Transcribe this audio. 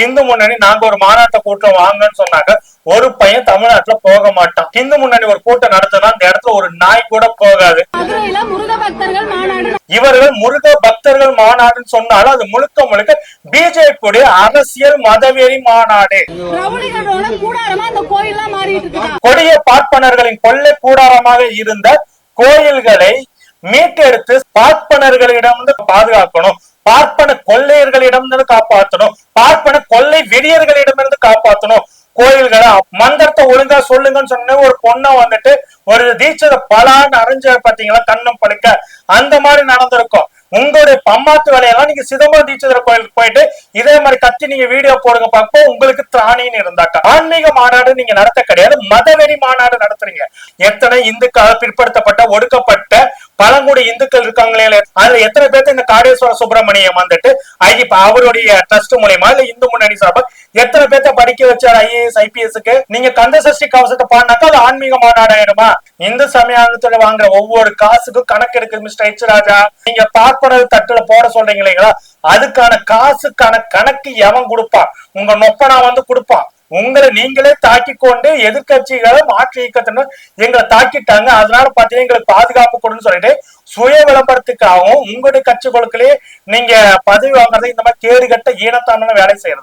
இந்து முன்னணி நாங்க ஒரு மாநாட்டை கூட்டம் வாங்கன்னு சொன்னாங்க. ஒரு பையன் தமிழ்நாட்டுல போக மாட்டான். இந்து முன்னணி ஒரு கூட்டம் நடத்தினா அந்த இடத்துல ஒரு நாய் கூட போகாது. இவர்கள் முருக பக்தர்கள் மாநாடுன்னு சொன்னாலும் அது முழுக்க முழுக்க பிஜேபி அரசியல் மதவெறி மாநாடு. கொடிய பார்ப்பனர்களின் கொள்ளை கூடாரமாக இருந்த கோயில்களை மீட்டெடுத்து பார்ப்பனர்களிடம் பாதுகாக்கணும், பார்ப்பன கொள்ளையர்களிடம் காப்பாற்றணும், பார்ப்பன கொள்ளை வெறியர்களிடமிருந்து காப்பாற்றணும். கோயில்களை மந்திரத்தை ஒழுங்கா சொல்லுங்கன்னு சொன்ன ஒரு பொண்ணை வந்துட்டு ஒரு தீட்சை பலான்னு அரைஞ்ச பாத்தீங்களா, கண்ணம் பழுக்க அந்த மாதிரி நடந்திருக்கும். உங்களுடைய பம்மாத்து வேலையெல்லாம் நீங்க சிதம்பரம் தீட்சிதர் கோயிலுக்கு போயிட்டு இதே மாதிரி கத்தி நீங்க வீடியோ போடுங்க பார்ப்போம். உங்களுக்கு திராணின்னு இருந்தாக்கா ஆன்மீக மாநாடு நீங்க நடத்த கிடையாது, மதவெறி மாநாடு நடத்துறீங்க. எத்தனை இந்துக்கள் பிற்படுத்தப்பட்ட ஒடுக்கப்பட்ட பழங்குடி இந்துக்கள் இருக்காங்களே, அதுல எத்தனை பேர்த்து இந்த காடேஸ்வர சுப்பிரமணியம் வந்துட்டு அவருடைய ட்ரஸ்ட் மூலியமா இல்ல இந்து முன்னணி சார்பா எத்தனை பேர்த்த படிக்க வச்சார் IAS IPSக்கு? நீங்க கந்த சஷ்டி கவசத்தை பாடினாக்கா அது ஆன்மீக மாநாடு ஆயிடுமா? இந்து சமயத்துல வாங்குற ஒவ்வொரு காசுக்கும் கணக்கு எடுக்குது மிஸ்டர் H ராஜா. நீங்க பார்ப்பனர் தட்டுல போட சொல்றீங்க இல்லைங்களா, அதுக்கான காசுக்கான கணக்கு எவன் கொடுப்பான்? உங்க நொப்பனா வந்து கொடுப்பான். உங்களை நீங்களே தாக்கி கொண்டு எதிர்கட்சிகளை மாற்று இயக்கத்தினர் எங்களை தாக்கிட்டாங்க, அதனால பாத்தீங்கன்னா எங்களுக்கு பாதுகாப்பு கொடுன்னு சொல்லிட்டு சுய விளம்பரத்துக்காகவும் உங்களுடைய கட்சிகளுக்குள்ளே நீங்க பதவி வாங்குறது இந்த மாதிரி கேடுகட்ட ஈனத்தான வேலை செய்யறது.